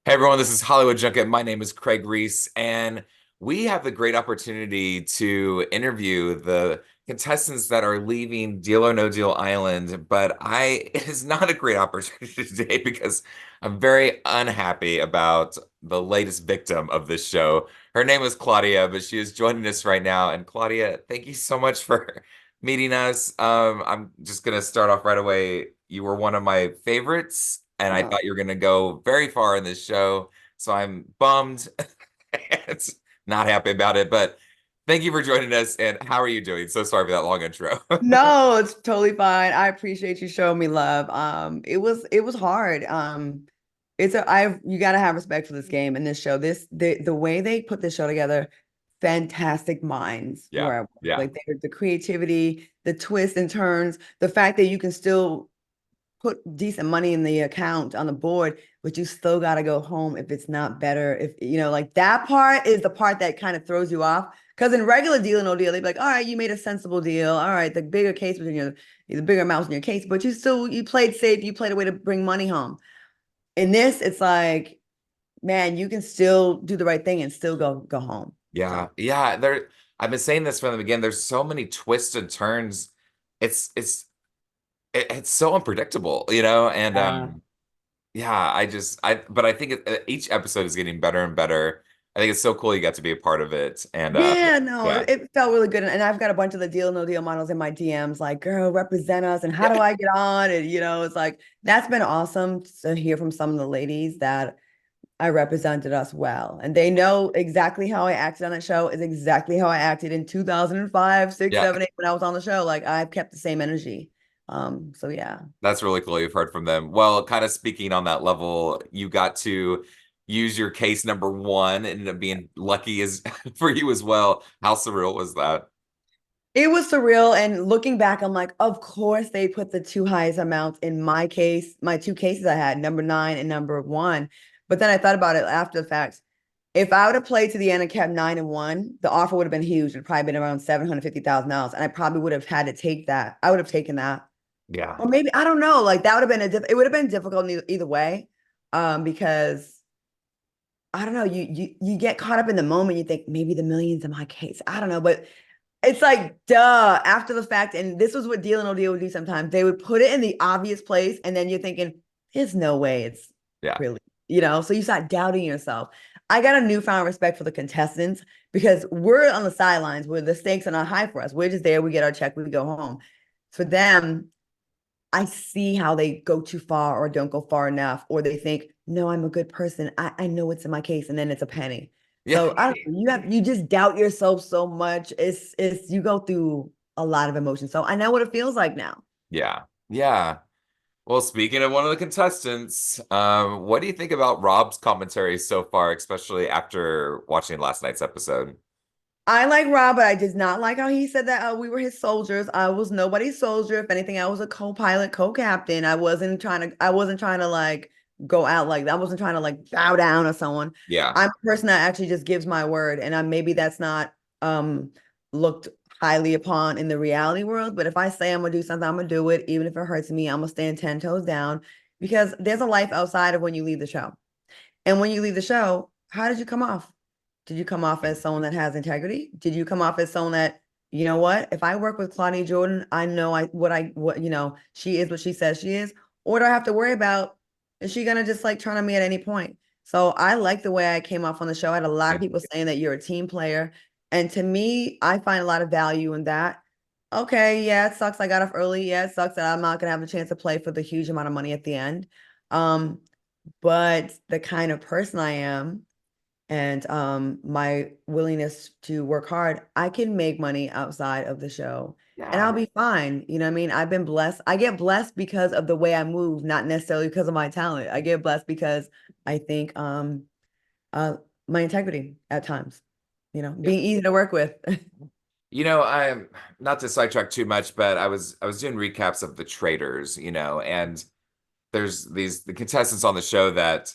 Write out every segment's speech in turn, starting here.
Hey everyone, this is Hollywood Junket. My name is Craig Ries, and we have the great opportunity to interview the contestants that are leaving Deal or No Deal Island. But it is not a great opportunity today because I'm very unhappy about the latest victim of this show. Her name is Claudia, but she is joining us right now. And Claudia, thank you so much for meeting us. I'm just gonna start off right away. You were one of my favorites, and I Oh, thought you were gonna go very far in this show. So I'm bummed and not happy about it. But thank you for joining us. And how are you doing? So sorry for that long intro. no, it's totally fine. I appreciate you showing me love. It was hard. It's a I you gotta have respect for this game and this show. The way they put this show together, fantastic minds Yeah, where I work. yeah, Like the creativity, the twists and turns, the fact that you can still put decent money in the account on the board, but you still got to go home if it's not better. If like that part is the part that kind of throws you off. Because in regular deal and no deal, they'd be like, all right, you made a sensible deal. All right, the bigger case was in the bigger amounts in your case, but you played safe, you played a way to bring money home. In this, it's like, man, you can still do the right thing and still go home. yeah, So yeah. I've been saying this from the beginning. There's so many twists and turns. It's so unpredictable, And yeah. yeah, but I think each episode is getting better and better. I think it's so cool you got to be a part of it, and Yeah, no, yeah. it felt really good. And I've got a bunch of the deal, no deal models in my DMs, like, girl, represent us. And how do Yeah. I get on? And, it's like, that's been awesome to hear from some of the ladies that I represented us well. And they know exactly how I acted on that show is exactly how I acted in 2005, 6, Yeah, 7, 8 when I was on the show. Like, I've kept the same energy. So yeah. that's really cool you've heard from them. Well, kind of speaking on that level, you got to use your case number one and ended up being lucky as for you as well. How surreal was that? It was surreal. And looking back, I'm like, of course they put the two highest amounts in my case, my two cases I had, number 9 and number 1. But then I thought about it after the fact. If I would have played to the end and kept 9-1, the offer would have been huge. It'd probably been around $750,000. And I probably would have had to take that. I would have taken that. Yeah. Or maybe, I don't know. Like that would have been it would have been difficult either way. Because I don't know, you get caught up in the moment, you think maybe the millions in my case. I don't know, but it's like, duh, after the fact. And this was what Deal and No Deal would do sometimes. They would put it in the obvious place, and then you're thinking, there's no way it's Yeah. really, so you start doubting yourself. I got a newfound respect for the contestants because we're on the sidelines where the stakes are not high for us. We're just there, we get our check, we go home. For them, I see how they go too far or don't go far enough, or they think, no, I'm a good person. I know what's in my case, and then it's a penny. Yeah. So I don't know, you just doubt yourself so much. It's you go through a lot of emotions. So I know what it feels like now. Yeah. Yeah. Well, speaking of one of the contestants, what do you think about Rob's commentary so far, especially after watching last night's episode? I like Rob, but I did not like how he said that we were his soldiers. I was nobody's soldier. If anything, I was a co-pilot, co-captain. I wasn't trying to like go out like that. I wasn't trying to like bow down to someone. Yeah. I'm a person that actually just gives my word. And maybe that's not looked highly upon in the reality world. But if I say I'm gonna do something, I'm gonna do it, even if it hurts me. I'm gonna stand 10 toes down because there's a life outside of when you leave the show. And when you leave the show, how did you come off? Did you come off as someone that has integrity? Did you come off as someone that, you know what? If I work with Claudia Jordan, I know she is what she says she is. Or do I have to worry about, is she gonna just like turn on me at any point? So I like the way I came off on the show. I had a lot of people saying that you're a team player. And to me, I find a lot of value in that. Okay, yeah, it sucks I got off early. Yeah, it sucks that I'm not gonna have a chance to play for the huge amount of money at the end. Um, but the kind of person I am and my willingness to work hard, I can make money outside of the show and Yeah. I'll be fine. You know what I mean? I've been blessed. I get blessed because of the way I move, not necessarily because of my talent. I get blessed because I think uh my integrity at times, being easy to work with. I'm not to sidetrack too much, but I was doing recaps of the traders, and there's the contestants on the show that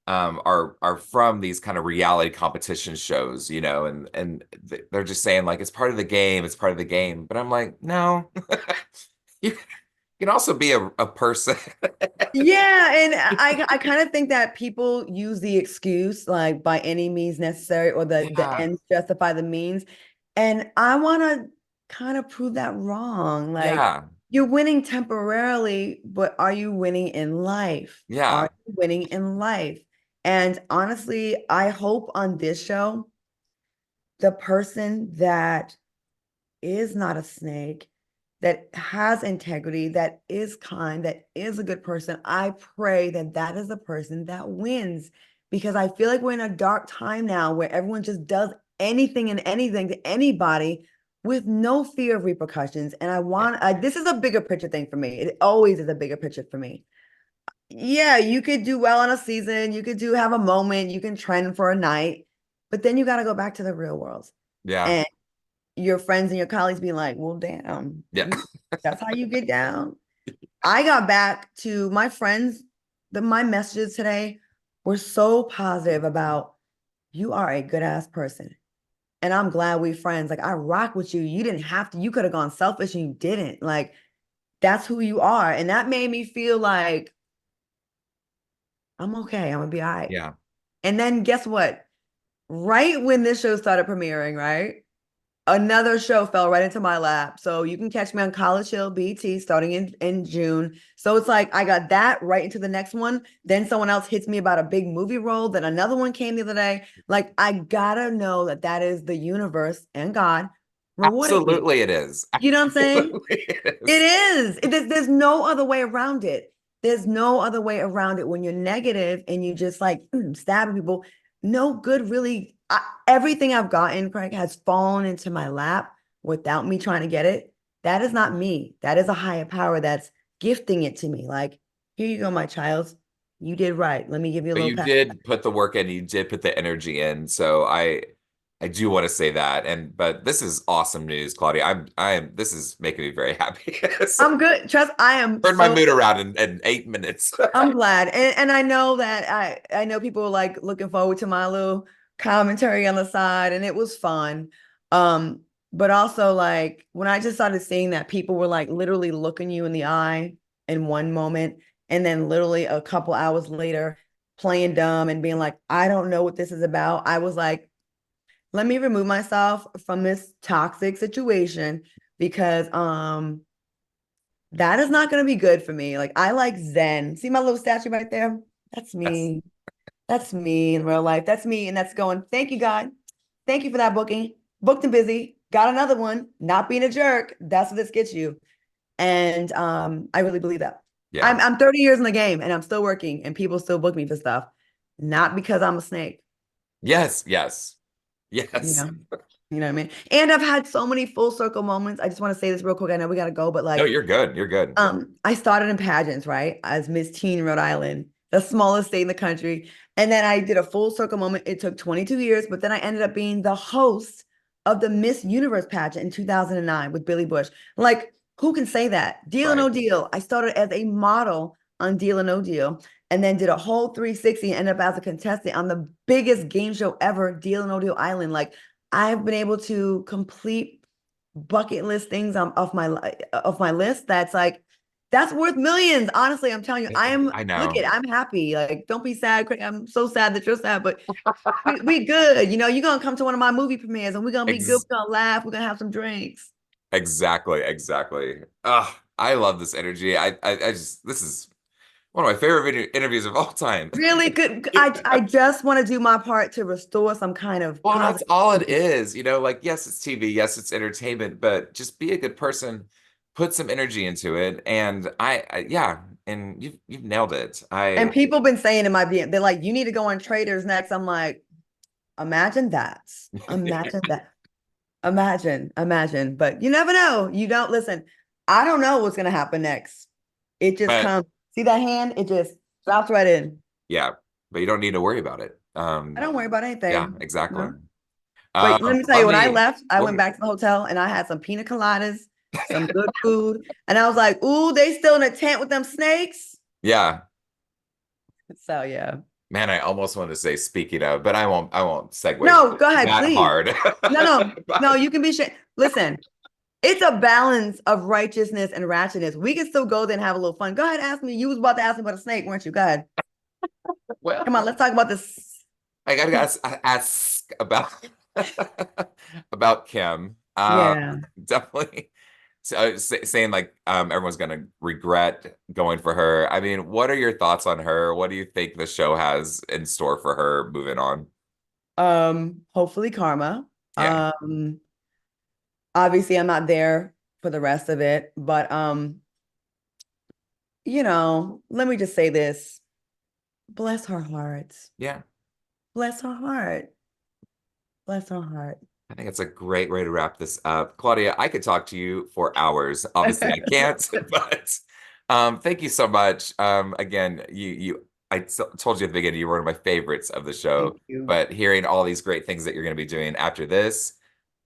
are from these kind of reality competition shows, and they're just saying like it's part of the game, it's part of the game. But I'm like, no, you can also be a person. Yeah, and I kind of think that people use the excuse like by any means necessary or the Yeah, ends justify the means. And I want to kind of prove that wrong. Like yeah, you're winning temporarily, but are you winning in life? Are yeah, you winning in life? And honestly, I hope on this show, the person that is not a snake, that has integrity, that is kind, that is a good person, I pray that that is the person that wins because I feel like we're in a dark time now where everyone just does anything and anything to anybody with no fear of repercussions. And yeah, this is a bigger picture thing for me. It always is a bigger picture for me. Yeah, you could do well on a season, you could do have a moment, you can trend for a night, but then you got to go back to the real world. yeah, And your friends and your colleagues be like, well, damn, yeah. that's how you get down. I got back to my friends, my messages today were so positive about you are a good ass person. And I'm glad we friends. Like I rock with you. You didn't have to, you could have gone selfish and you didn't. Like that's who you are. And that made me feel like I'm okay. I'm gonna be all right. Yeah. And then guess what? Right when this show started premiering, right? Another show fell right into my lap. So you can catch me on College Hill BT starting in June. So it's like I got that right into the next one. Then someone else hits me about a big movie role. Then another one came the other day. Like I gotta know that that is the universe and God rewarding me. Absolutely it is. You know what I'm saying? Absolutely it It is. is. There's no other way around it. There's no other way around it when you're negative and you just like stabbing people. No good, really. Everything I've gotten, Craig, has fallen into my lap without me trying to get it. That is not me. That is a higher power that's gifting it to me. Like, here you go, my child. You did right. Let me give you a But little you pat. did put the work in, you did put the energy in. So I do want to say that. And but this is awesome news, Claudia. I am this is making me very happy. So, I'm good. Trust, I am turn my so mood around in 8 minutes. I'm glad. And I know that I know people were like looking forward to my little commentary on the side and it was fun. But also like when I just started seeing that people were like literally looking you in the eye in one moment and then literally a couple hours later playing dumb and being like, I don't know what this is about. I was like, let me remove myself from this toxic situation because that is not going to be good for me. Like I like Zen. See my little statue right there? That's Yes. me. That's me in real life. That's me. And that's going, thank you, God. Thank you for that booking. Booked and busy. Got another one. Not being a jerk. That's what this gets you. And I really believe that. Yeah. I'm 30 years in the game and I'm still working and people still book me for stuff. Not because I'm a snake, Yes, yes. you Yes. know. You know what I mean? And I've had so many full circle moments. I just want to say this real quick. I know we gotta go, but No, like you're good. You're good. I started in pageants, right? As Miss Teen Rhode Island, the smallest state in the country. And then I did a full circle moment. It took 22 years, but then I ended up being the host of the Miss Universe pageant in 2009 with Billy Bush. Like, who can say that? Deal or Right. No Deal. I started as a model on Deal or No Deal and then did a whole 360 and ended up as a contestant on the biggest game show ever, Deal or No Deal Island. Like, I've been able to complete bucket list things off my list that's like that's worth millions. Honestly, I'm telling you, I am I look know. at I'm happy. Like, don't be sad, Craig. I'm so sad that you're sad, but we good. You know, you're gonna come to one of my movie premieres and we're gonna be good, Ex we're gonna laugh, we're gonna have some drinks. exactly, exactly. I love this energy. I just this is one of my favorite interviews of all time. Really good. I just want to do my part to restore some kind of Well, that's all it positivity. is, like, yes, it's TV, yes, it's entertainment, but just be a good person, put some energy into it, and yeah, and you've nailed it. And people been saying in my DM, they're like, you need to go on Traders next. I'm like, imagine that. Imagine that. Imagine, but you never know. You don't listen. I don't know what's gonna happen next. It just But comes. See that hand? It just drops right in. yeah, but you don't need to worry about it. I don't worry about Yeah, anything. exactly. No. But let me tell Let you, when I me. left, I went What, back to the hotel and I had some pina coladas, some good food, and I was like, "Ooh, they still in a tent with them snakes." yeah, So yeah. man, I almost want to say speaking of, but I won't segue No, go ahead, that please. hard. No, no, no. But You can be. Listen. It's a balance of righteousness and ratchetness. We can still go there and have a little fun. Go ahead, ask me. You was about to ask me about a snake, weren't you? Go ahead. Well, Come on, let's talk about this. I gotta ask about about Kim. Yeah. Definitely. So, saying like everyone's gonna regret going for her. I mean, what are your thoughts on her? What do you think the show has in store for her moving on? Hopefully karma. Yeah, Obviously I'm not there for the rest of it, but let me just say this. Bless her heart. yeah. Bless her heart. Bless her heart. I think it's a great way to wrap this up. Claudia, I could talk to you for hours. Obviously, I can't, but thank you so much. Again, told you at the beginning you were one of my favorites of the Thank show, you. but hearing all these great things that you're going to be doing after this,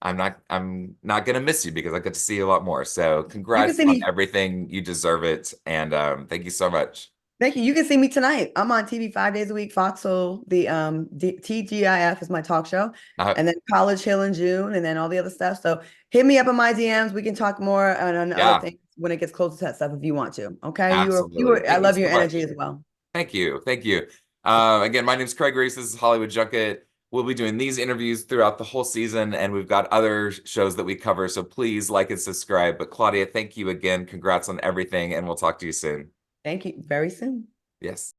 I'm not going to miss you because I get to see you a lot more. So, You can congrats see on me. everything. You deserve it, and thank you so much. Thank you. You can see me tonight. I'm on TV 5 days a week. Foxhole, the TGIF is my talk show, Uh, and then College Hill in June, and then all the other stuff. So hit me up on my DMs. We can talk more on other yeah, things when it gets closer to that stuff if you want to. Okay. absolutely. I Thank you love so your energy much. as well. Thank you. Thank you. Again, my name's Craig Ries. This is Hollywood Junket. We'll be doing these interviews throughout the whole season, and we've got other shows that we cover. So please like and subscribe. But Claudia, thank you again. Congrats on everything, and we'll talk to you soon. Thank you. Very soon. Yes.